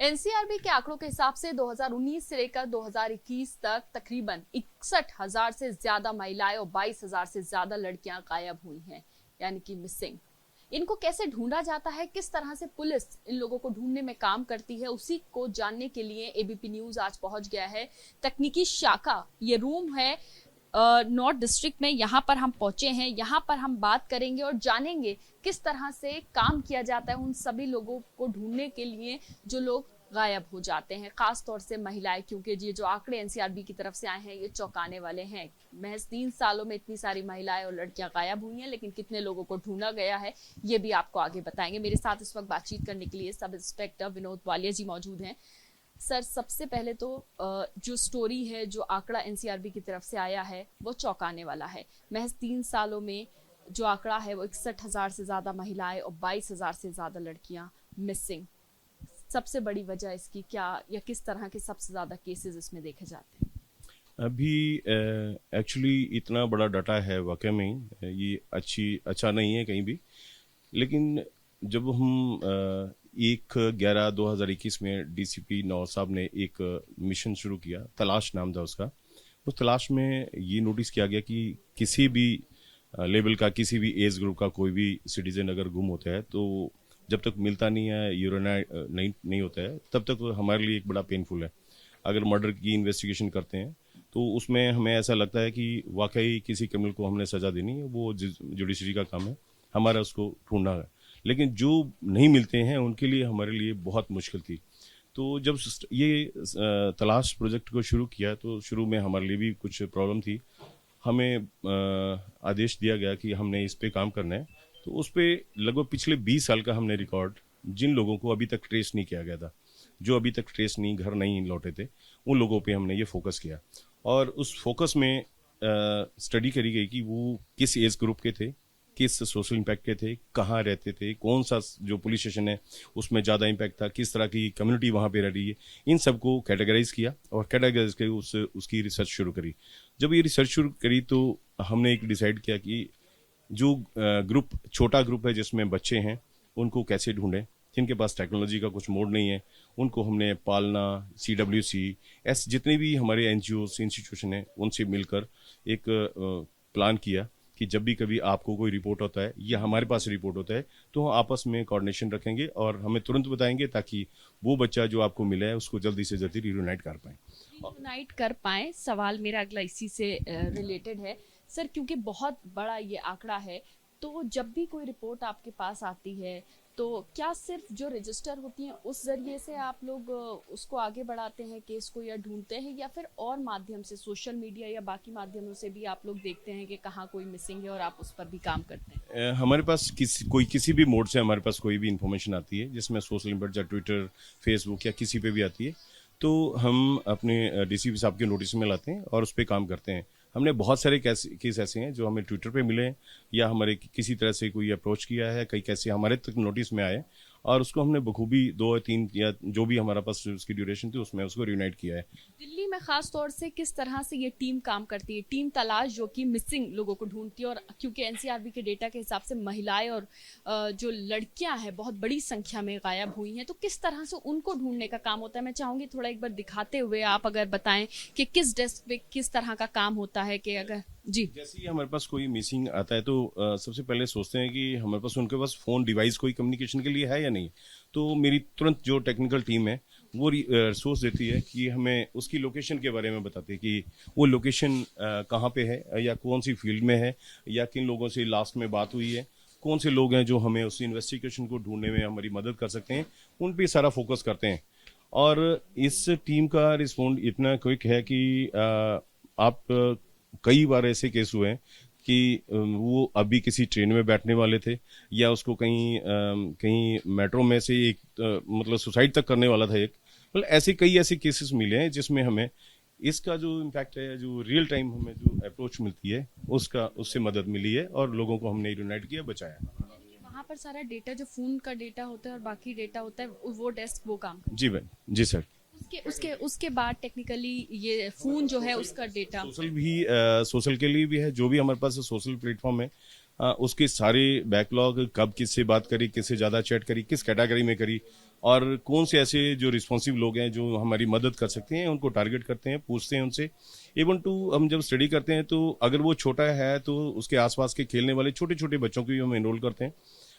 NCRB के आंकड़ों के हिसाब से 2019 से लेकर 2021 तक तकरीबन 61,000 से ज्यादा महिलाएं और 22,000 से ज्यादा लड़कियां गायब हुई हैं, यानी कि मिसिंग। इनको कैसे ढूंढा जाता है, किस तरह से पुलिस इन लोगों को ढूंढने में काम करती है, उसी को जानने के लिए एबीपी न्यूज आज पहुंच गया है तकनीकी शाखा। ये रूम है नॉर्थ डिस्ट्रिक्ट में, यहाँ पर हम पहुंचे हैं। यहाँ पर हम बात करेंगे और जानेंगे किस तरह से काम किया जाता है उन सभी लोगों को ढूंढने के लिए जो लोग गायब हो जाते हैं, खास तौर से महिलाएं, क्योंकि ये जो आंकड़े एनसीआरबी की तरफ से आए हैं ये चौंकाने वाले हैं। महज 3 सालों में इतनी सारी महिलाएं और लड़कियां गायब हुई हैं, लेकिन कितने लोगों को ढूंढा गया है ये भी आपको आगे बताएंगे। मेरे साथ इस वक्त बातचीत करने के लिए सब इंस्पेक्टर विनोद वालिया जी मौजूद हैं। सर, सबसे पहले तो जो स्टोरी है, जो आंकड़ा एनसीआरबी की तरफ से आया है वो चौंकाने वाला है। महज 3 सालों में जो आंकड़ा है वो 61,000 से ज्यादा महिलाएं और 22,000 से ज्यादा लड़कियां मिसिंग। सबसे बड़ी वजह इसकी क्या, या किस तरह के सबसे ज्यादा केसेस इसमें देखे जाते हैं? अभी एक्चुअली इतना बड़ा डाटा है वाकई में ये अच्छा नहीं है कहीं भी। लेकिन जब हम 1/11/2021 में डीसीपी नौर साहब ने एक मिशन शुरू किया, तलाश नाम था उसका। उस तलाश में ये नोटिस किया गया कि किसी भी लेवल का, किसी भी एज ग्रुप का कोई भी सिटीजन अगर गुम होता है तो जब तक मिलता नहीं है, यूरेनाइड नहीं होता है, तब तक हमारे लिए एक बड़ा पेनफुल है। अगर मर्डर की इन्वेस्टिगेशन करते हैं तो उसमें हमें ऐसा लगता है कि वाकई किसी क्रिमिनल को हमने सजा देनी है, वो जुडिशरी का काम है, हमारा उसको ढूंढना है। लेकिन जो नहीं मिलते हैं उनके लिए हमारे लिए बहुत मुश्किल थी। तो जब ये तलाश प्रोजेक्ट को शुरू किया तो शुरू में हमारे लिए भी कुछ प्रॉब्लम थी। हमें आदेश दिया गया कि हमने इस पे काम करना है। तो उस पे लगभग पिछले 20 साल का हमने रिकॉर्ड, जिन लोगों को अभी तक ट्रेस नहीं किया गया था, जो अभी तक ट्रेस नहीं, घर नहीं लौटे थे, उन लोगों पे हमने ये फोकस किया। और उस फोकस में स्टडी करी गई कि वो किस एज ग्रुप के थे, किस सोशल इम्पैक्ट के थे, कहाँ रहते थे, कौन सा जो पुलिस स्टेशन है उसमें ज़्यादा इम्पैक्ट था, किस तरह की कम्युनिटी वहाँ पे रह रही है। इन सबको कैटेगराइज किया और कैटेगराइज करके उसकी रिसर्च शुरू करी। जब ये रिसर्च शुरू करी तो हमने एक डिसाइड किया कि जो ग्रुप, छोटा ग्रुप है जिसमें बच्चे हैं, उनको कैसे ढूंढें, जिनके पास टेक्नोलॉजी का कुछ मोड नहीं है, उनको हमने पालना, CWC ऐसे जितने भी हमारे NGOs इंस्टीट्यूशन हैं उनसे मिलकर एक प्लान किया कि जब भी कभी आपको कोई रिपोर्ट होता है या हमारे पास रिपोर्ट होता है तो हम आपस में कोऑर्डिनेशन रखेंगे और हमें तुरंत बताएंगे, ताकि वो बच्चा जो आपको मिला है उसको जल्दी से जल्दी रियूनाइट कर पाएं। सवाल मेरा अगला इसी से रिलेटेड है सर, क्योंकि बहुत बड़ा ये आंकड़ा है। तो जब भी कोई रिपोर्ट आपके पास आती है तो क्या सिर्फ जो रजिस्टर होती है उस जरिए से आप लोग उसको आगे बढ़ाते हैं केस को, या ढूंढते हैं, या फिर और माध्यम से, सोशल मीडिया या बाकी माध्यमों से भी आप लोग देखते हैं कि कहाँ कोई मिसिंग है और आप उस पर भी काम करते हैं? हमारे पास किसी भी मोड से हमारे पास कोई भी इंफॉर्मेशन आती है जिसमें सोशल मीडिया, ट्विटर, फेसबुक या किसी पे भी आती है, तो हम अपने डीसीपी साहब के नोटिस में लाते हैं और उस पर काम करते हैं। हमने बहुत सारे केस ऐसे हैं जो हमें ट्विटर पे मिले हैं या हमारे किसी तरह से कोई अप्रोच किया है, कई कैसे हमारे तक नोटिस में आए और उसको हमने बखूबी 2 या 3 या जो भी हमारा पास उसकी ड्यूरेशन थी उसमें उसको रियूनाइट किया है। दिल्ली में खास तौर से किस तरह से ये टीम काम करती है, टीम तलाश जो कि मिसिंग लोगों को ढूंढती है? और क्योंकि एनसीआरबी के डेटा के हिसाब से महिलाएं और जो लड़कियां हैं बहुत बड़ी संख्या में गायब हुई हैं, तो किस तरह से उनको ढूंढने का काम होता है? मैं चाहूंगी थोड़ा एक बार दिखाते हुए आप अगर बताएं कि किस डेस्क पे किस तरह का काम होता है। कि अगर जी, जैसे ही हमारे पास कोई मिसिंग आता है तो सबसे पहले सोचते हैं कि हमारे पास उनके पास फोन डिवाइस कोई कम्युनिकेशन के लिए है या नहीं। तो मेरी तुरंत जो टेक्निकल टीम है वो सोर्स देती है कि हमें उसकी लोकेशन के बारे में बताती है कि वो लोकेशन कहाँ पे है, या कौन सी फील्ड में है, या किन लोगों से लास्ट में बात हुई है, कौन से लोग हैं जो हमें उस इन्वेस्टिगेशन को ढूंढने में हमारी मदद कर सकते हैं, उन पर सारा फोकस करते हैं। और इस टीम का रिस्पॉन्ड इतना क्विक है कि आप कई बार ऐसे केस हुए हैं कि वो अभी किसी ट्रेन में बैठने वाले थे या उसको कहीं मेट्रो में से एक मतलब सुसाइड तक करने वाला था एक। मतलब ऐसे कई ऐसे केसेस मिले हैं जिसमें हमें इसका जो इम्पैक्ट है, जो रियल टाइम हमें जो अप्रोच मिलती है उससे मदद मिली है और लोगों को हमने यूनाइट किया, बचाया। वहाँ पर सारा डेटा, जो फोन का डेटा होता है और बाकी डेटा होता है, वो डेस्क वो काम? जी भाई, जी सर। उसके बाद टेक्निकली ये फोन जो है उसका डेटा सोशल के लिए भी है। जो भी हमारे पास सोशल प्लेटफॉर्म है उसके सारे बैकलॉग, कब किससे बात करी, किससे ज़्यादा चैट करी, किस कैटेगरी में करी, और कौन से ऐसे जो रिस्पॉन्सिव लोग हैं जो हमारी मदद कर सकते हैं, उनको टारगेट करते हैं, पूछते हैं उनसे। इवन टू हम जब स्टडी करते हैं तो अगर वो छोटा है तो उसके आसपास के खेलने वाले छोटे छोटे बच्चों को भी हम एनरोल करते हैं।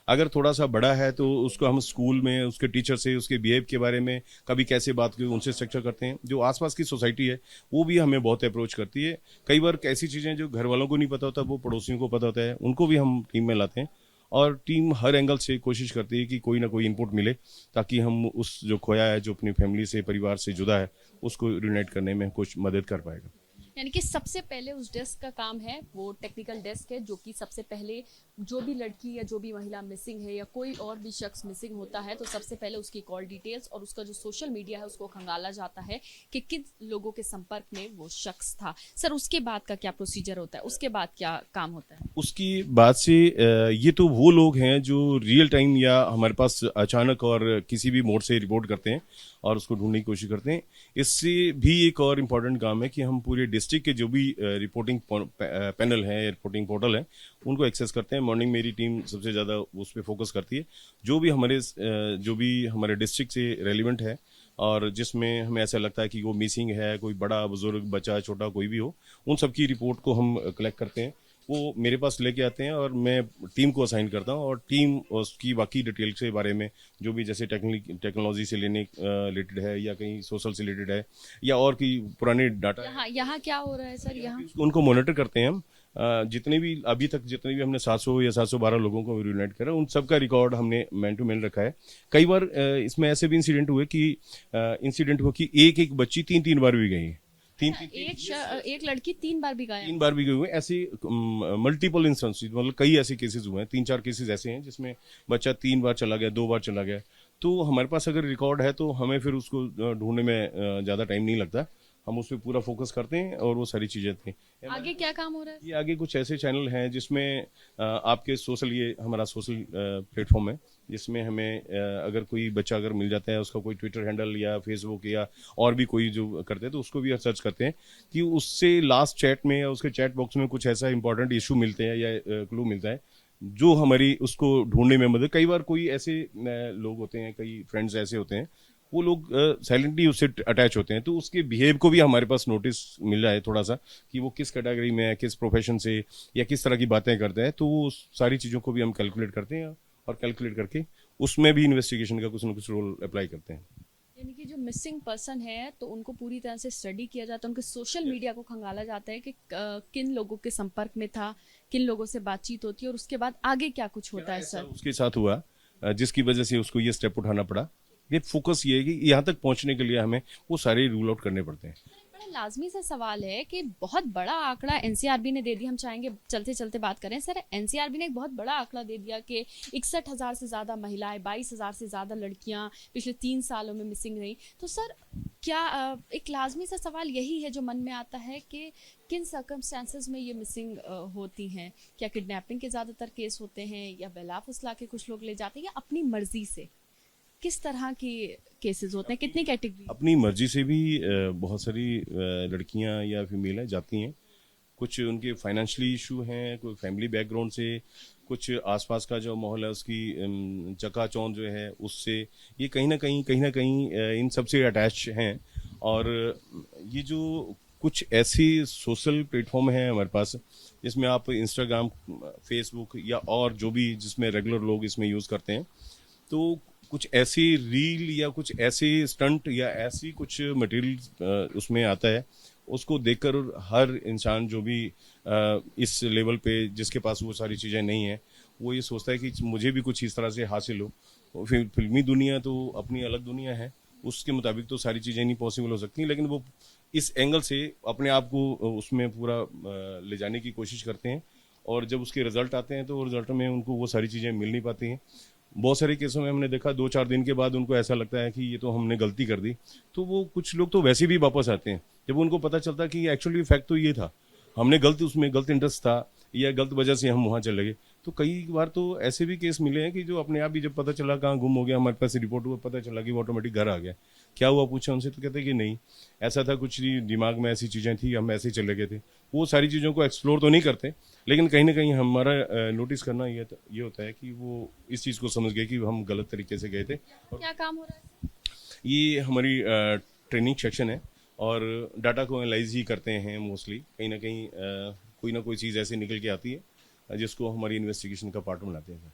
अगर थोड़ा सा बड़ा है तो उसको हम स्कूल में उसके टीचर से उसके बिहेव के बारे में कभी कैसे बात की उनसे स्ट्रक्चर करते हैं। जो आसपास की सोसाइटी है वो भी हमें बहुत अप्रोच करती है। कई बार ऐसी चीज़ें जो घर वालों को नहीं पता होता वो पड़ोसियों को पता होता है, उनको भी हम टीम में लाते हैं। और टीम हर एंगल से कोशिश करती है कि कोई ना कोई इनपुट मिले ताकि हम उस जो खोया है, जो अपनी फैमिली से परिवार से जुदा है, उसको रियूनाइट करने में कुछ मदद कर पाएगा। यानी कि सबसे पहले उस डेस्क का काम है, वो टेक्निकल डेस्क है, जो कि सबसे पहले जो भी लड़की या जो भी महिला मिसिंग है या कोई और भी शख्स मिसिंग होता है तो सबसे पहले उसकी कॉल डिटेल्स और उसका जो सोशल मीडिया है उसको खंगाला जाता है कि किन लोगों के संपर्क में वो शख्स था। सर उसके बाद का क्या प्रोसीजर होता है, उसके बाद क्या काम होता है? उसकी बाद से ये तो वो लोग हैं जो रियल टाइम या हमारे पास अचानक और किसी भी मोड से रिपोर्ट करते हैं और उसको ढूंढने की कोशिश करते हैं। इससे भी एक और इम्पॉर्टेंट काम है कि हम पूरे डिस्ट्रिक्ट के जो भी रिपोर्टिंग पैनल है, रिपोर्टिंग पोर्टल है, उनको एक्सेस करते हैं। मॉर्निंग मेरी टीम सबसे ज़्यादा उस पर फोकस करती है। जो भी हमारे डिस्ट्रिक्ट से रेलिवेंट है और जिसमें हमें ऐसा लगता है कि वो मिसिंग है, कोई बड़ा बुजुर्ग बच्चा छोटा कोई भी हो, उन सब की रिपोर्ट को हम कलेक्ट करते हैं। वो मेरे पास लेके आते हैं और मैं टीम को असाइन करता हूँ और टीम उसकी बाकी डिटेल के बारे में जो भी जैसे टेक्नोलॉजी से लेने रिलेटेड है या कहीं सोशल से रिलेटेड है या और की पुराने डाटा यहाँ क्या हो रहा है सर? यहाँ उनको मॉनिटर करते हैं हम। जितने भी अभी तक जितने भी हमने 700 या 712 लोगों को रियूनाइट करा, उन सब का रिकॉर्ड हमने मैन टू मैन रखा है। कई बार इसमें ऐसे भी इंसिडेंट हुआ कि एक बच्ची 3 बार भी गई है। एक लड़की 3 बार भी गायब, 3 बार भी गए हुए। ऐसे मल्टीपल इंस्टेंसेस, मतलब कई ऐसे केसेस हुए हैं, 3-4 केसेस ऐसे हैं जिसमें बच्चा 3 बार चला गया, 2 बार चला गया। तो हमारे पास अगर रिकॉर्ड है तो हमें फिर उसको ढूंढने में ज़्यादा टाइम नहीं लगता। हम उस पर पूरा फोकस करते हैं और वो सारी चीज़ें थी। आगे क्या काम हो रहा है? ये आगे कुछ ऐसे चैनल हैं जिसमें आपके सोशल, ये हमारा सोशल प्लेटफॉर्म है जिसमें हमें अगर कोई बच्चा अगर मिल जाता है, उसका कोई ट्विटर हैंडल या फेसबुक या और भी कोई जो करते हैं तो उसको भी सर्च करते हैं कि उससे लास्ट चैट में या उसके चैट बॉक्स में कुछ ऐसा इंपॉर्टेंट इशू मिलते हैं या क्लू मिलता है जो हमारी उसको ढूंढने में मदद। कई बार कोई ऐसे लोग होते हैं, कई फ्रेंड्स ऐसे होते हैं, वो लोग साइलेंटली उससे अटैच होते हैं, तो उसके बिहेव को भी हमारे पास नोटिस मिल रहा है थोड़ा सा कि वो किस कैटेगरी में है, किस प्रोफेशन से या किस तरह की बातें करते हैं। तो वो सारी चीज़ों को भी हम कैलकुलेट करते हैं और कैलकुलेट करके उसमें भी इन्वेस्टिगेशन का कुछ ना कुछ रोल अप्लाई करते हैं। यानी कि जो मिसिंग पर्सन है तो उनको पूरी तरह से स्टडी किया जाता है, उनके सोशल मीडिया को खंगाला जाता है कि किन लोगों के संपर्क में था, किन लोगों से बातचीत होती है और उसके बाद आगे क्या कुछ होता है। सर उसके साथ हुआ जिसकी वजह से उसको ये स्टेप उठाना पड़ा। ये फोकस ये है कि यहाँ तक पहुँचने के लिए हमें वो सारे रूल आउट करने पड़ते हैं। बड़ा लाजमी सा सवाल है कि बहुत बड़ा आंकड़ा एनसीआरबी ने दे दिया, हम चाहेंगे चलते चलते बात करें। सर एनसीआरबी ने एक बहुत बड़ा आंकड़ा दे दिया कि 61,000 से ज़्यादा महिलाएं, 22,000 से ज़्यादा लड़कियां पिछले 3 सालों में मिसिंग रही। तो सर क्या एक लाजमी सा सवाल यही है जो मन में आता है कि किन सर्कमस्टेंसेस में ये मिसिंग होती हैं? क्या किडनैपिंग के ज़्यादातर केस होते हैं या बेला फुसला के कुछ लोग ले जाते हैं या अपनी मर्जी से? किस तरह की केसेस होते हैं, कितनी कैटेगरी? अपनी मर्जी से भी बहुत सारी लड़कियां या फीमेल जाती हैं। कुछ उनके फाइनेंशियली इशू हैं, कोई फैमिली बैकग्राउंड से, कुछ आसपास का जो माहौल है उसकी चकाचौंध जो है उससे, ये कहीं ना कहीं इन सब से अटैच हैं। और ये जो कुछ ऐसी सोशल प्लेटफॉर्म हैं हमारे पास जिसमें आप इंस्टाग्राम, फेसबुक या और जो भी जिसमें रेगुलर लोग इसमें यूज़ करते हैं, तो कुछ ऐसी रील या कुछ ऐसे स्टंट या ऐसी कुछ मटेरियल उसमें आता है, उसको देखकर हर इंसान जो भी इस लेवल पे जिसके पास वो सारी चीज़ें नहीं हैं, वो ये सोचता है कि मुझे भी कुछ इस तरह से हासिल हो। फिर फिल्मी दुनिया तो अपनी अलग दुनिया है, उसके मुताबिक तो सारी चीज़ें नहीं पॉसिबल हो सकती, लेकिन वो इस एंगल से अपने आप को उसमें पूरा ले जाने की कोशिश करते हैं। और जब उसके रिजल्ट आते हैं तो रिजल्ट में उनको वो सारी चीज़ें मिल नहीं पाती हैं। बहुत सारे केसों में हमने देखा 2-4 दिन के बाद उनको ऐसा लगता है कि ये तो हमने गलती कर दी, तो वो कुछ लोग तो वैसे भी वापस आते हैं जब उनको पता चलता है कि एक्चुअली फैक्ट तो ये था, हमने उसमें गलत इंटरेस्ट था या गलत वजह से हम वहाँ चले गए। तो कई बार तो ऐसे भी केस मिले हैं कि जो अपने आप ही जब पता चला कहाँ गुम हो गया, हमारे पास रिपोर्ट हुआ, पता चला कि वो ऑटोमेटिक घर आ गया। क्या हुआ पूछा उनसे तो कहते कि नहीं ऐसा था कुछ नहीं, दिमाग में ऐसी चीज़ें थी, हम ऐसे ही चले गए थे। वो सारी चीज़ों को एक्सप्लोर तो नहीं करते, लेकिन कहीं ना कहीं हमारा नोटिस करना ये होता है कि वो इस चीज़ को समझ गए कि हम गलत तरीके से गए थे। क्या काम हो रहा है? ये हमारी ट्रेनिंग सेक्शन है और डाटा को एनालाइज ही करते हैं मोस्टली। कहीं कोई ना कोई चीज़ ऐसे निकल के आती है जिसको हमारी इन्वेस्टिगेशन का पार्ट बनाते हैं।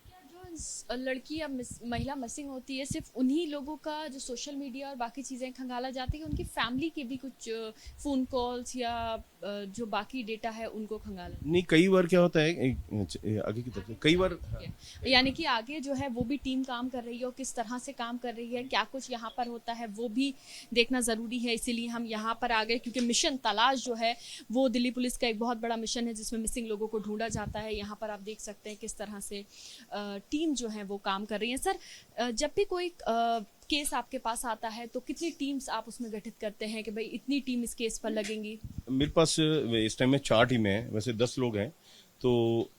जो लड़की या महिला मिसिंग होती है, सिर्फ उन्हीं लोगों का जो सोशल मीडिया और बाकी चीज़ें खंगाला जाती है, उनकी फैमिली के भी कुछ फ़ोन कॉल्स या जो बाकी डेटा है उनको खंगाला नहीं, कई बार क्या होता है आगे की तरफ से कई बार यानी कि आगे जो है वो भी टीम काम कर रही है और किस तरह से काम कर रही है, क्या कुछ यहाँ पर होता है वो भी देखना ज़रूरी है। इसीलिए हम यहाँ पर आ गए क्योंकि मिशन तलाश जो है वो दिल्ली पुलिस का एक बहुत बड़ा मिशन है जिसमें मिसिंग लोगों को ढूंढा जाता है। यहाँ पर आप देख सकते हैं किस तरह से टीम जो है वो काम कर रही है। सर, जब भी कोई केस आपके पास आता है तो कितनी टीम्स आप उसमें गठित करते हैं कि भाई इतनी टीम इस केस पर लगेंगी? मेरे पास इस टाइम में 4 टीमें हैं, वैसे 10 लोग हैं। तो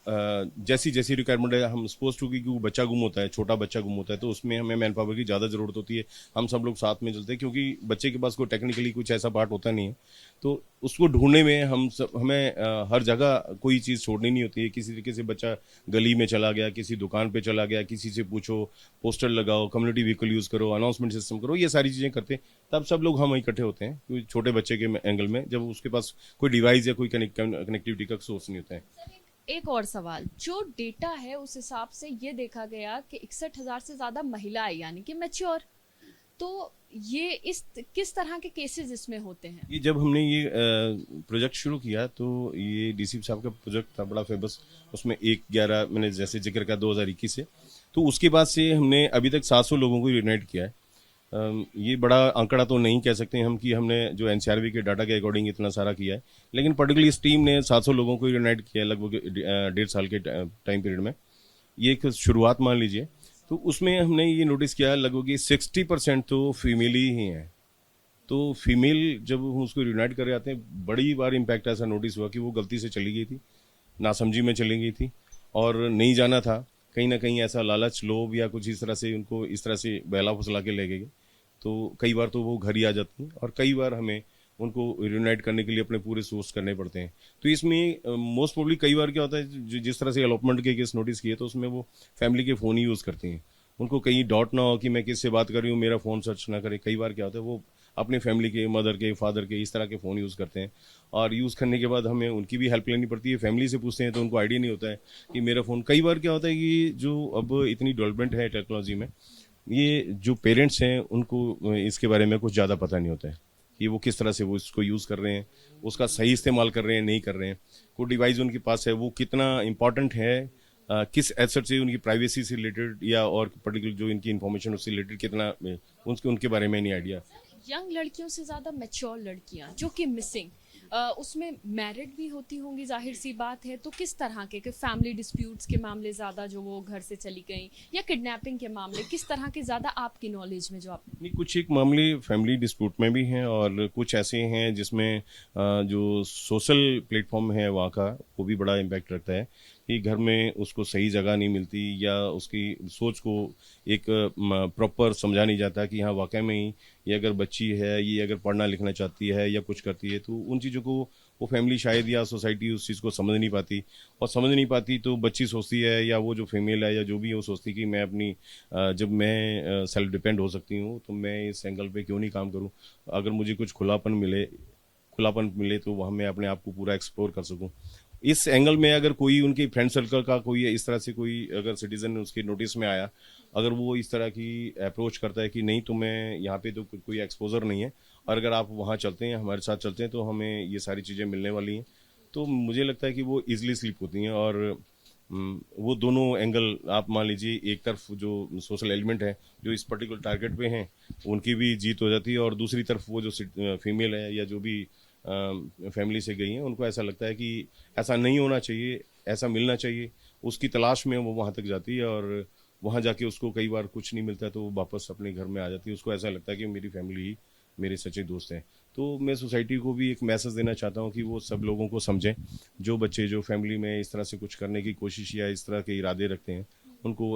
जैसी जैसी रिक्वायरमेंट है, हम सपोज टू कि वो बच्चा गुम होता है, छोटा बच्चा गुम होता है, तो उसमें हमें मैन पावर की ज़्यादा ज़रूरत होती है। हम सब लोग साथ में चलते हैं क्योंकि बच्चे के पास कोई टेक्निकली कुछ ऐसा पार्ट होता नहीं है, तो उसको ढूंढने में हमें हर जगह कोई चीज़ छोड़नी नहीं होती है। किसी तरीके से बच्चा गली में चला गया, किसी दुकान पे चला गया, किसी से पूछो, पोस्टर लगाओ, कम्युनिटी व्हीकल यूज़ करो, अनाउंसमेंट सिस्टम करो, ये सारी चीज़ें करते हैं। तब सब लोग हम इकट्ठे होते हैं क्योंकि छोटे बच्चे के एंगल में, जब उसके पास कोई डिवाइस या कोई कनेक्टिविटी का सोर्स नहीं होता है। एक और सवाल, जो डेटा है उस हिसाब से ये देखा गया कि 61,000 से ज्यादा महिलाएं यानी कि मैच्योर, तो ये इस किस तरह के केसेस इसमें होते हैं? ये जब हमने ये प्रोजेक्ट शुरू किया तो ये डीसीपी साहब का प्रोजेक्ट था बड़ा फेमस। उसमें 1/11 मैंने जैसे जिक्र का 2021 से, तो उसके बाद से हमने अभी तक 700 लोगों को यूनाइट किया है। ये बड़ा आंकड़ा तो नहीं कह सकते हम कि हमने जो एनसीआरबी के डाटा के अकॉर्डिंग इतना सारा किया है, लेकिन पर्टिकुलरली इस टीम ने 700 लोगों को यूनाइट किया है लगभग 1.5 साल के टाइम पीरियड में। ये एक शुरुआत मान लीजिए। तो उसमें हमने ये नोटिस किया लगभग 60% तो फीमेल ही हैं। तो फीमेल जब हम उसको यूनाइट कर जाते हैं, बड़ी बार इम्पैक्ट ऐसा नोटिस हुआ कि वो गलती से चली गई थी, नासमझी में चली गई थी और नहीं जाना था। कहीं ना कहीं ऐसा लालच, लोभ या कुछ इस तरह से उनको इस तरह से बहला फुसला के ले गए। तो कई बार तो वो घर ही आ जाती हैं और कई बार हमें उनको यूनाइट करने के लिए अपने पूरे सोर्स करने पड़ते हैं। तो इसमें मोस्ट प्रोबेबली कई बार क्या होता है, जिस तरह से अलॉटमेंट के केस नोटिस किए तो उसमें वो फैमिली के फ़ोन ही यूज़ करती हैं। उनको कहीं डाउट ना हो कि मैं किससे बात कर रही हूँ, मेरा फ़ोन सर्च ना करे। कई बार क्या होता है, वो अपने फैमिली के, मदर के, फादर के, इस तरह के फ़ोन यूज़ करते हैं और यूज़ करने के बाद हमें उनकी भी हेल्प लेनी पड़ती है। फैमिली से पूछते हैं तो उनको आइडिया नहीं होता है कि मेरा फ़ोन। कई बार क्या होता है कि जो अब इतनी डेवलपमेंट है टेक्नोलॉजी में, ये जो पेरेंट्स हैं उनको इसके बारे में कुछ ज़्यादा पता नहीं होता है कि वो किस तरह से वो इसको यूज़ कर रहे हैं, उसका सही इस्तेमाल कर रहे हैं, नहीं कर रहे हैं। कोई डिवाइस उनके पास है, वो कितना इम्पॉर्टेंट है, किस एसेट से, उनकी प्राइवेसी से रिलेटेड या और पर्टिकुलर जो इनकी इन्फॉर्मेशन उससे रिलेटेड कितना उनके बारे में नहीं आइडिया। यंग लड़कियों से ज्यादा मैच्योर लड़कियां जो कि मिसिंग, उसमें मैरिड भी होती होंगी, जाहिर सी बात है। तो किस तरह के फैमिली डिस्प्यूट्स के मामले ज़्यादा जो वो घर से चली गई, या किडनैपिंग के मामले, किस तरह के ज़्यादा आपकी नॉलेज में जो आप? नहीं, कुछ एक मामले फैमिली डिस्प्यूट में भी हैं और कुछ ऐसे हैं जिसमें जो सोशल प्लेटफॉर्म है वहाँ का, वो भी बड़ा इम्पैक्ट रखता है कि घर में उसको सही जगह नहीं मिलती या उसकी सोच को एक प्रॉपर समझा नहीं जाता कि हाँ वाकई में ही ये अगर बच्ची है, ये अगर पढ़ना लिखना चाहती है या कुछ करती है, तो उन चीज़ों को वो फैमिली शायद या सोसाइटी उस चीज़ को समझ नहीं पाती। और समझ नहीं पाती तो बच्ची सोचती है या वो जो फीमेल है या जो भी है वो सोचती कि मैं अपनी जब मैं सेल्फ डिपेंड हो सकती हूँ तो मैं इस एंगल पे क्यों नहीं काम करूँ। अगर मुझे कुछ खुलापन मिले तो वहाँ मैं अपने आप को पूरा एक्सप्लोर कर सकूँ। इस एंगल में अगर कोई उनके फ्रेंड सर्कल का कोई इस तरह से कोई अगर सिटीजन उसके नोटिस में आया, अगर वो इस तरह की अप्रोच करता है कि नहीं तुम्हें यहाँ पे तो कोई एक्सपोजर नहीं है और अगर आप वहाँ चलते हैं, हमारे साथ चलते हैं तो हमें ये सारी चीज़ें मिलने वाली हैं, तो मुझे लगता है कि वो ईजिली स्लिप होती हैं। और वो दोनों एंगल आप मान लीजिए, एक तरफ जो सोशल एलिमेंट है जो इस पर्टिकुलर टारगेट पे हैं उनकी भी जीत हो जाती है और दूसरी तरफ वो जो फीमेल है या जो भी फैमिली से गई हैं उनको ऐसा लगता है कि ऐसा नहीं होना चाहिए, ऐसा मिलना चाहिए। उसकी तलाश में वो वहाँ तक जाती है और वहाँ जाके उसको कई बार कुछ नहीं मिलता है तो वो वापस अपने घर में आ जाती है। उसको ऐसा लगता है कि मेरी फैमिली ही मेरे सच्चे दोस्त हैं। तो मैं सोसाइटी को भी एक मैसेज देना चाहता हूँ कि वो सब लोगों को समझें, जो बच्चे जो फैमिली में इस तरह से कुछ करने की कोशिश या इस तरह के इरादे रखते हैं उनको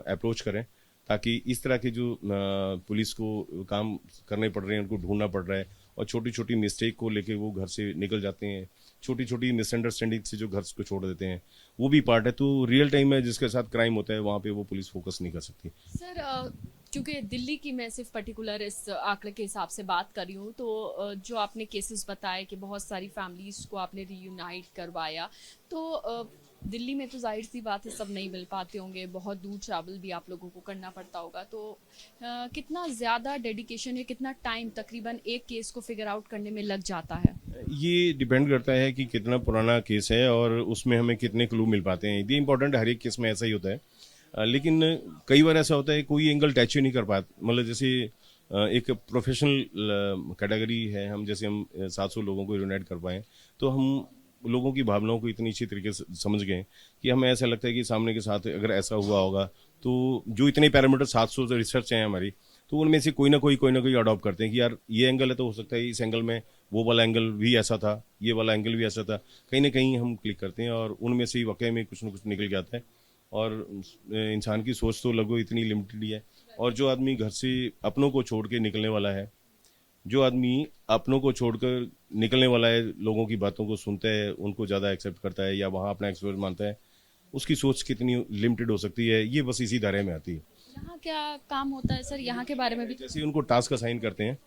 अप्रोच करें ताकि इस तरह के जो पुलिस को काम करने पड़ रहे हैं, उनको ढूंढना पड़ रहा है, और छोटी छोटी मिस्टेक को लेके वो घर से निकल जाते हैं, छोटी छोटी मिसअंडरस्टैंडिंग से जो घर को छोड़ देते हैं, वो भी पार्ट है। तो रियल टाइम में जिसके साथ क्राइम होता है वहाँ पे वो पुलिस फोकस नहीं कर सकती। सर क्योंकि दिल्ली की मैं सिर्फ पर्टिकुलर इस आंकड़े के हिसाब से बात कर रही हूँ, तो जो आपने केसेस बताए कि बहुत सारी फैमिलीज को आपने रीयूनाइट करवाया, तो दिल्ली में तो जाहिर सी बात है सब नहीं मिल पाते होंगे, बहुत दूर ट्रैवल भी आप लोगों को करना पड़ता होगा, तो कितना ज़्यादा डेडिकेशन या कितना टाइम तकरीबन एक केस को फिगर आउट करने में लग जाता है? ये डिपेंड करता है कि कितना पुराना केस है और उसमें हमें कितने क्लू मिल पाते हैं। ये इंपॉर्टेंट, हर एक केस में ऐसा ही होता है। लेकिन कई बार ऐसा होता है कोई एंगल टच ही नहीं कर पाता, मतलब जैसे एक प्रोफेशनल कैटेगरी है, हम जैसे हम 700 लोगों को यूनाइट कर पाएँ, तो हम लोगों की भावनाओं को इतनी अच्छी तरीके से समझ गए कि हमें ऐसा लगता है कि सामने के साथ अगर ऐसा हुआ होगा तो जो इतने पैरामीटर 700 जो रिसर्च हैं हमारी, तो उनमें से कोई ना कोई अडॉप्ट करते हैं कि यार ये एंगल है तो हो सकता है इस एंगल में वो वाला एंगल भी ऐसा था, ये वाला एंगल भी ऐसा था, कहीं ना कहीं हम क्लिक करते हैं और उनमें से ही वाकई में कुछ ना कुछ निकल जाता है। और इंसान की सोच तो लगभग इतनी लिमिटेड ही है, और जो आदमी घर से अपनों को छोड़ के निकलने वाला है, जो आदमी अपनों को छोड़कर निकलने वाला है, लोगों की बातों को सुनता है, उनको ज़्यादा एक्सेप्ट करता है या वहाँ अपना एक्सपर्ट मानता है, उसकी सोच कितनी लिमिटेड हो सकती है, ये बस इसी दायरे में आती है। यहाँ क्या काम होता है सर, यहाँ के बारे में भी? जैसे उनको टास्क असाइन करते हैं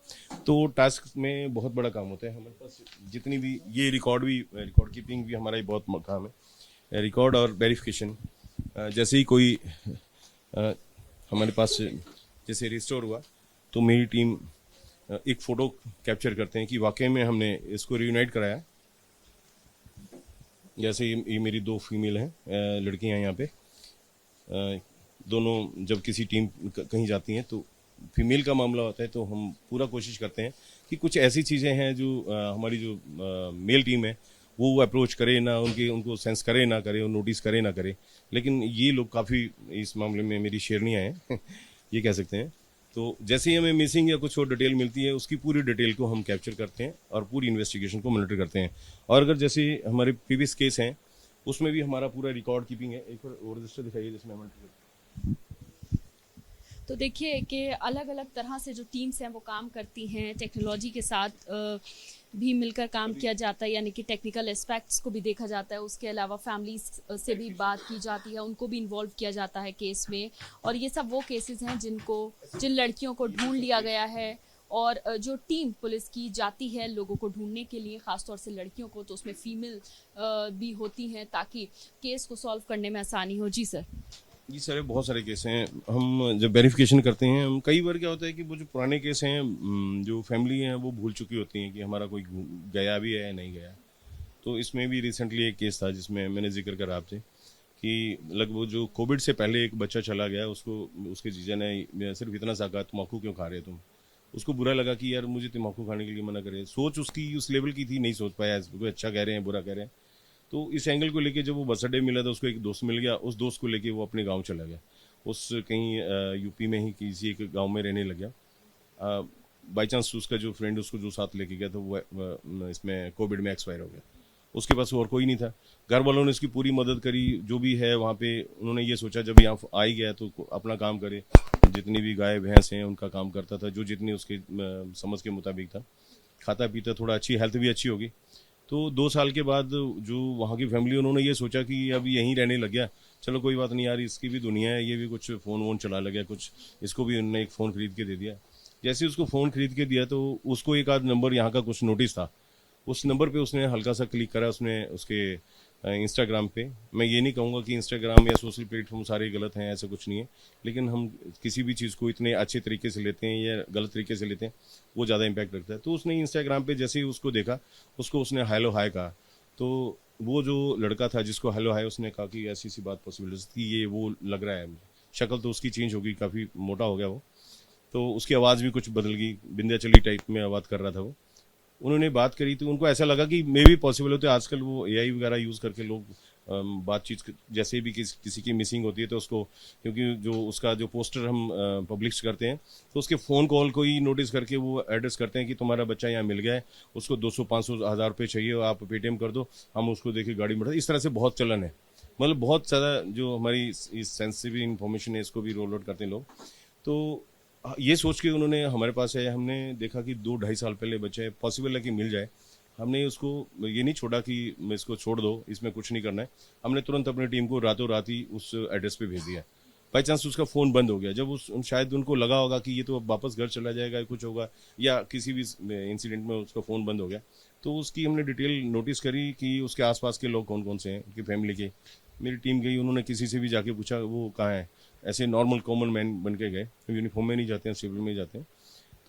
तो टास्क में बहुत बड़ा काम होता है। हमारे पास जितनी भी ये रिकॉर्ड कीपिंग भी हमारा ही बहुत काम है, रिकॉर्ड और वेरिफिकेशन। जैसे ही कोई हमारे पास जैसे रिस्टोर हुआ तो मेरी टीम एक फ़ोटो कैप्चर करते हैं कि वाकई में हमने इसको रीयूनाइट कराया। जैसे ये मेरी 2 फीमेल हैं, लड़कियां यहाँ पे, दोनों जब किसी टीम कहीं जाती हैं तो फीमेल का मामला होता है तो हम पूरा कोशिश करते हैं कि कुछ ऐसी चीज़ें हैं जो हमारी जो मेल टीम है वो अप्रोच करे ना, उनको सेंस करे ना करे, नोटिस करे ना करे, लेकिन ये लोग काफ़ी इस मामले में मेरी शेरनियाँ हैं ये कह सकते हैं। तो जैसे ही हमें मिसिंग या कुछ और डिटेल मिलती है उसकी पूरी डिटेल को हम कैप्चर करते हैं और पूरी इन्वेस्टिगेशन को मॉनिटर करते हैं। और अगर जैसे हमारे प्रीवियस केस हैं उसमें भी हमारा पूरा रिकॉर्ड कीपिंग है। एक और रजिस्टर दिखाइए जिसमें हम तो देखिए कि अलग अलग तरह से जो टीम्स हैं वो काम करती हैं, टेक्नोलॉजी के साथ भी मिलकर काम किया जाता है, यानी कि टेक्निकल एस्पेक्ट्स को भी देखा जाता है, उसके अलावा फैमिलीज से भी बात की जाती है, उनको भी इन्वॉल्व किया जाता है केस में। और ये सब वो केसेस हैं जिन लड़कियों को ढूंढ लिया गया है, और जो टीम पुलिस की जाती है लोगों को ढूंढने के लिए, ख़ासतौर से लड़कियों को, तो उसमें फीमेल भी होती हैं ताकि केस को सॉल्व करने में आसानी हो। जी सर। जी सर, बहुत सारे केस हैं। हम जब वेरिफिकेशन करते हैं, हम कई बार क्या होता है कि वो जो पुराने केस हैं, जो फैमिली हैं वो भूल चुकी होती हैं कि हमारा कोई गया भी है या नहीं गया। तो इसमें भी रिसेंटली एक केस था जिसमें मैंने जिक्र करा आपसे कि लगभग जो कोविड से पहले एक बच्चा चला गया, उसको उसके जीजा ने सिर्फ इतना सा कहा, तम्बाकू क्यों खा रहे हो तुम। उसको बुरा लगा कि यार मुझे तम्बाकू खाने के लिए मना करे। सोच उसकी उस लेवल की थी, नहीं सोच पाया कोई अच्छा कह रहे हैं बुरा कह रहे हैं। तो इस एंगल को लेके जब वो बस अड्डे मिला था, उसको एक दोस्त मिल गया, उस दोस्त को लेके वो अपने गांव चला गया। उस कहीं यूपी में ही किसी एक गांव में रहने लग गया। बाई चांस उसका जो फ्रेंड उसको जो साथ लेके गया था वो इसमें कोविड में एक्सपायर हो गया। उसके पास और कोई नहीं था। घर वालों ने उसकी पूरी मदद करी, जो भी है वहाँ पे उन्होंने ये सोचा जब यहाँ आ ही गया तो अपना काम करे। जितनी भी गाय भैंस हैं उनका काम करता था, जो जितनी उसके समझ के मुताबिक था, खाता पीता, थोड़ा अच्छी हेल्थ भी अच्छी होगी। तो 2 साल के बाद जो वहाँ की फैमिली, उन्होंने ये सोचा कि अब यहीं रहने लग गया, चलो कोई बात नहीं यार, इसकी भी दुनिया है, ये भी कुछ फ़ोन वोन चला लग गया कुछ, इसको भी उन्होंने एक फ़ोन खरीद के दे दिया। जैसे उसको फ़ोन खरीद के दिया तो उसको एक आध नंबर यहाँ का कुछ नोटिस था, उस नंबर पे उसने हल्का सा क्लिक करा, उसने उसके इंस्टाग्राम पे। मैं ये नहीं कहूँगा कि इंस्टाग्राम या सोशल प्लेटफॉर्म सारे गलत हैं, ऐसा कुछ नहीं है, लेकिन हम किसी भी चीज़ को इतने अच्छे तरीके से लेते हैं या गलत तरीके से लेते हैं, वो ज़्यादा इम्पैक्ट रखता है। तो उसने इंस्टाग्राम पे जैसे ही उसको देखा, उसको उसने हेलो हाय कहा। तो वो जो लड़का था जिसको हेलो हाय उसने कहा कि ऐसी सी बात पॉसिबल थी, ये वो लग रहा है मुझे। शक्ल तो उसकी चेंज हो गई, काफ़ी मोटा हो गया वो, तो उसकी आवाज़ भी कुछ बदल गई, विंध्याचली टाइप में आवाज़ कर रहा था वो। उन्होंने बात करी तो उनको ऐसा लगा कि मे भी पॉसिबल होते, आजकल वो एआई वगैरह यूज़ करके लोग बातचीत जैसे भी किसी की मिसिंग होती है तो उसको, क्योंकि जो उसका जो पोस्टर हम पब्लिश करते हैं तो उसके फ़ोन कॉल को ही नोटिस करके वो एड्रेस करते हैं कि तुम्हारा बच्चा यहाँ मिल गया है, उसको 200 500 हज़ार रुपये चाहिए, आप पेटीएम कर दो, हम उसको देके गाड़ी में। इस तरह से बहुत चलन है, मतलब बहुत ज़्यादा जो हमारी इस सेंसिटिव इन्फॉर्मेशन है इसको भी रोल आउट करते हैं लोग। तो ये सोच के उन्होंने हमारे पास है, हमने देखा कि 2-2.5 साल पहले बच्चा है, पॉसिबल है कि मिल जाए। हमने उसको ये नहीं छोड़ा कि मैं इसको छोड़ दो, इसमें कुछ नहीं करना है। हमने तुरंत अपनी टीम को रातों रात ही उस एड्रेस पे भेज दिया। बाई चांस उसका फ़ोन बंद हो गया, जब शायद उनको लगा होगा कि ये तो अब वापस घर चला जाएगा, कुछ होगा, या किसी भी इंसिडेंट में उसका फ़ोन बंद हो गया, तो उसकी हमने डिटेल नोटिस करी कि उसके आसपास के लोग कौन कौन से हैं, कि फैमिली के। मेरी टीम गई, उन्होंने किसी से भी जाके पूछा वो कहाँ है। ऐसे नॉर्मल कॉमन मैन बन के गए, यूनिफॉर्म में नहीं जाते हैं, सिविल में जाते हैं।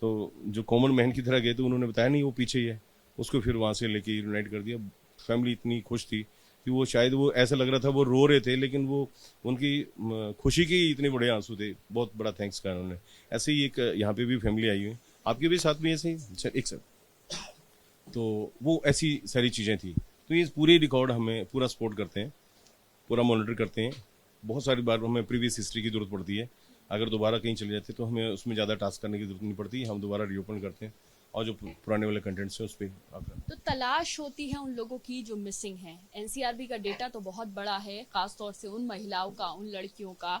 तो जो कॉमन मैन की तरह गए तो उन्होंने बताया नहीं वो पीछे ही है। उसको फिर वहाँ से लेके यूनाइट कर दिया। फैमिली इतनी खुश थी कि वो शायद वो ऐसा लग रहा था वो रो रहे थे, लेकिन वो उनकी खुशी के इतने बड़े आंसू थे। बहुत बड़ा थैंक्स कहा उन्होंने। ऐसे ही एक यहाँ पे भी फैमिली आई हुई है, आपके भी साथ में ऐसे ही एक साथ। तो वो ऐसी सारी चीज़ें थी। तो ये पूरे रिकॉर्ड हमें पूरा सपोर्ट करते हैं, पूरा मॉनिटर करते हैं। बहुत सारी बार हमें प्रीवियस हिस्ट्री की जरूरत पड़ती है। अगर दोबारा कहीं चले जाते तो हमें उसमें ज़्यादा टास्क करने की जरूरत नहीं पड़ती, हम दोबारा रीओपन करते हैं और जो पुराने वाले कंटेंट्स हैं उस पर आकर। तो तलाश होती है उन लोगों की जो मिसिंग है। एनसीआरबी का डेटा तो बहुत बड़ा है, खासतौर से उन महिलाओं का, उन लड़कियों का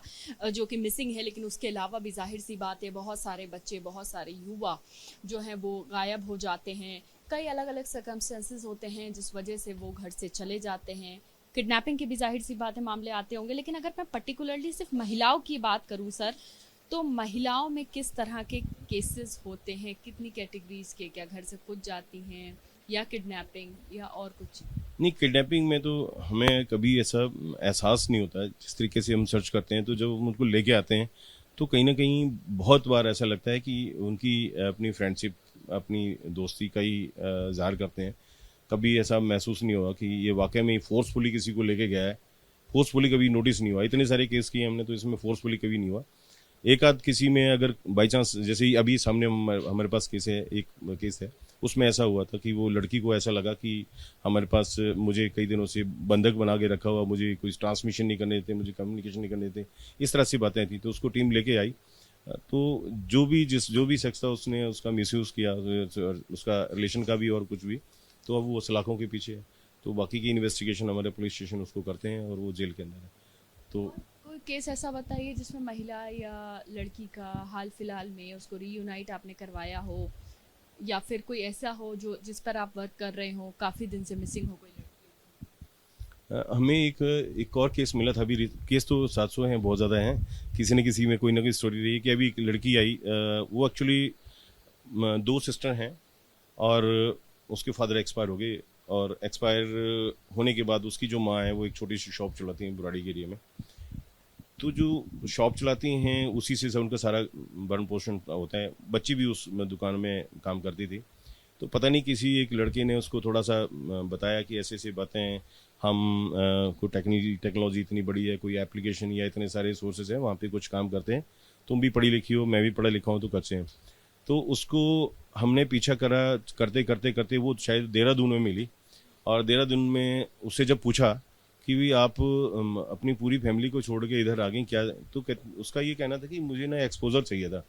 जो कि मिसिंग है, लेकिन उसके अलावा भी जाहिर सी बात है बहुत सारे बच्चे, बहुत सारे युवा जो हैं वो गायब हो जाते हैं। कई अलग अलग सर्कमस्टेंसेस होते हैं जिस वजह से वो घर से चले जाते हैं। किडनैपिंग की भी जाहिर सी बात है मामले आते होंगे, लेकिन अगर मैं पर्टिकुलरली सिर्फ महिलाओं की बात करूं सर, तो महिलाओं में किस तरह के केसेस होते हैं, कितनी कैटेगरीज के, क्या घर से खुद जाती हैं या किडनैपिंग या और कुछ? नहीं, किडनैपिंग में तो हमें कभी ऐसा एहसास नहीं होता है। जिस तरीके से हम सर्च करते हैं तो जब हम उनको लेके आते हैं तो कहीं ना कहीं बहुत बार ऐसा लगता है कि उनकी अपनी फ्रेंडशिप, अपनी दोस्ती का ही इजहार करते हैं। कभी ऐसा महसूस नहीं हुआ कि ये वाकई में फोर्सफुली किसी को लेके गया है। फोर्सफुली कभी नोटिस नहीं हुआ। इतने सारे केस किए हमने तो इसमें फोर्सफुली कभी नहीं हुआ। एक आध किसी में अगर बाई चांस, जैसे ही अभी सामने हमारे पास केस है, एक केस है, उसमें ऐसा हुआ था कि वो लड़की को ऐसा लगा कि हमारे पास मुझे कई दिनों से बंधक बना के रखा हुआ, मुझे कोई ट्रांसमिशन नहीं करने देते, मुझे कम्युनिकेशन नहीं करने देते, इस तरह से बातें थी। तो उसको टीम लेके आई। तो जो भी शख्स था उसने उसका मिसयूज़ किया, उसका रिलेशन का भी और कुछ भी। तो अब वो सलाखों के पीछे है। तो बाकी की इन्वेस्टिगेशन हमारे पुलिस स्टेशन उसको करते हैं और वो जेल के अंदर है। तो कोई केस ऐसा बताइए जिसमें महिला या लड़की का हाल फिलहाल में उसको रीयूनाइट आपने करवाया हो, या फिर कोई ऐसा हो जो जिस पर आप वर्क कर रहे हो, काफी दिन से मिसिंग हो कोई लड़की? हमें एक और केस मिला था अभी। केस तो 700 हैं, बहुत ज़्यादा हैं। किसी न किसी में कोई ना कोई स्टोरी रही है कि अभी एक लड़की आई, वो एक्चुअली 2 सिस्टर हैं और उसके फादर एक्सपायर हो गए। और एक्सपायर होने के बाद उसकी जो माँ है वो एक छोटी सी शॉप चलाती हैं बुराड़ी के एरिया में। तो जो शॉप चलाती हैं उसी से उनका सारा भरण पोषण होता है। बच्ची भी उस दुकान में काम करती थी। तो पता नहीं किसी एक लड़के ने उसको थोड़ा सा बताया कि ऐसे ऐसे बातें, हम को टेक्नोलॉजी इतनी बड़ी है, कोई एप्लीकेशन या इतने सारे सोर्सेज हैं, वहाँ पे कुछ काम करते हैं, तुम भी पढ़ी लिखी हो, मैं भी पढ़ा लिखा हूँ, तो करते हैं। तो उसको हमने पीछा करा, करते करते करते वो शायद देहरादून में मिली। और देहरादून में उससे जब पूछा कि भी आप अपनी पूरी फैमिली को छोड़ के इधर आ गई क्या, तो उसका ये कहना था कि मुझे ना एक्सपोजर चाहिए था।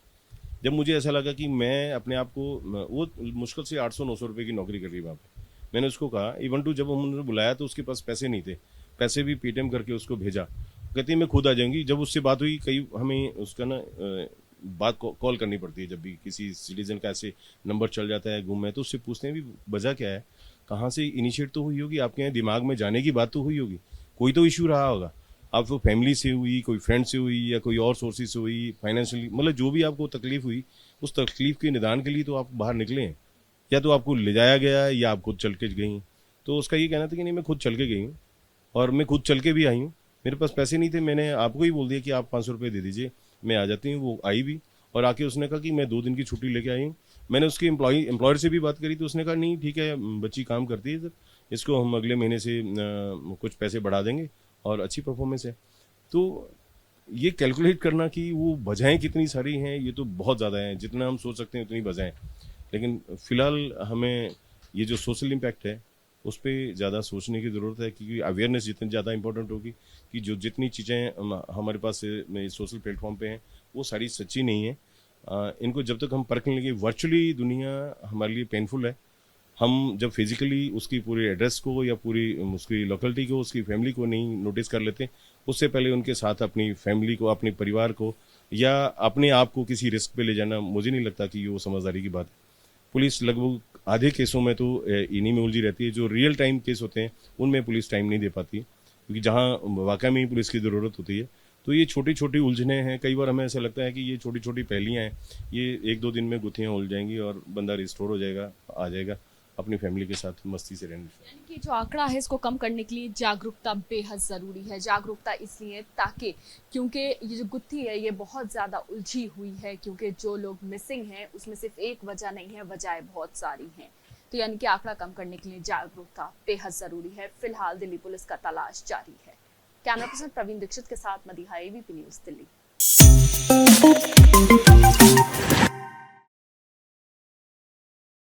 जब मुझे ऐसा लगा कि मैं अपने आप को, वो मुश्किल से 800-900 रुपये की नौकरी कर रही वहाँ पे। मैंने उसको कहा, इवन टू जब उन्होंने बुलाया तो उसके पास पैसे नहीं थे, पैसे भी पेटीएम करके उसको भेजा। कहती मैं खुद आ जाऊंगी। जब उससे बात हुई, कई हमें उसका ना बात कॉल करनी पड़ती है जब भी किसी सिटीजन का ऐसे नंबर चल जाता है गुम है, तो उससे पूछते हैं भी वजह क्या है, कहाँ से इनिशिएट तो हुई होगी, आपके यहाँ दिमाग में जाने की बात तो हुई होगी, कोई तो इशू रहा होगा। आप वो फैमिली से हुई, कोई फ्रेंड से हुई, या कोई और सोर्सेज से हुई, फाइनेंशियली, मतलब जो भी आपको तकलीफ हुई, उस तकलीफ के निदान के लिए तो आप बाहर निकले हैं, या तो आपको ले जाया गया या आप खुद चल के गई। तो उसका ये कहना था कि नहीं, मैं खुद चल के गई हूँ और मैं खुद चल के भी आई हूँ। मेरे पास पैसे नहीं थे, मैंने आपको ही बोल दिया कि आप 500 रुपये दे दीजिए, मैं आ जाती हूँ। वो आई भी और आके उसने कहा कि मैं 2 दिन की छुट्टी लेके आई हूँ। मैंने उसके एम्प्लॉयर से भी बात करी तो उसने कहा नहीं ठीक है, बच्ची काम करती है सर, इसको हम अगले महीने से कुछ पैसे बढ़ा देंगे और अच्छी परफॉर्मेंस है। तो ये कैलकुलेट करना कि वो वजहें कितनी सारी हैं, ये तो बहुत ज़्यादा हैं, जितना हम सोच सकते हैं उतनी वजहें। लेकिन फ़िलहाल हमें ये जो सोशल इम्पैक्ट है उस पर ज़्यादा सोचने की ज़रूरत है, क्योंकि अवेयरनेस जितनी ज़्यादा इंपॉर्टेंट होगी कि जो जितनी चीज़ें हमारे पास सोशल प्लेटफॉर्म पे हैं वो सारी सच्ची नहीं है। इनको जब तक हम परख लेंगे, वर्चुअली दुनिया हमारे लिए पेनफुल है, हम जब फिजिकली उसकी पूरी एड्रेस को या पूरी उसकी लोकेलिटी को, उसकी फैमिली को नहीं नोटिस कर लेते, उससे पहले उनके साथ अपनी फैमिली को, अपने परिवार को या अपने आप को किसी रिस्क पे ले जाना, मुझे नहीं लगता कि ये वो समझदारी की बात है। पुलिस लगभग आधे केसों में तो इन्हीं में उलझी रहती है। जो रियल टाइम केस होते हैं उनमें पुलिस टाइम नहीं दे पाती, क्योंकि जहाँ वाकई में ही पुलिस की ज़रूरत होती है। तो ये छोटी छोटी उलझने हैं, कई बार हमें ऐसा लगता है कि ये छोटी छोटी पहेलियाँ हैं, ये 1-2 दिन में गुत्थियाँ उलझ जाएंगी और बंदा रिस्टोर हो जाएगा, आ जाएगा अपनी फैमिली के साथ मस्ती से रहने। यानी कि जो आंकड़ा है इसको कम करने के लिए जागरूकता बेहद ज़रूरी है। जागरूकता इसलिए ताकि, क्योंकि ये जो गुत्थी है ये बहुत ज़्यादा उलझी हुई है, क्योंकि जो लोग मिसिंग हैं उसमें सिर्फ एक वजह नहीं है, वजह बहुत सारी हैं। तो यानी कि आंकड़ा कम करने के लिए जागरूकता बेहद ज़रूरी है। फिलहाल दिल्ली पुलिस का तलाश जारी है। कैमरा पर्सन प्रवीण दीक्षित के साथ मदीहा, ABP न्यूज़, दिल्ली।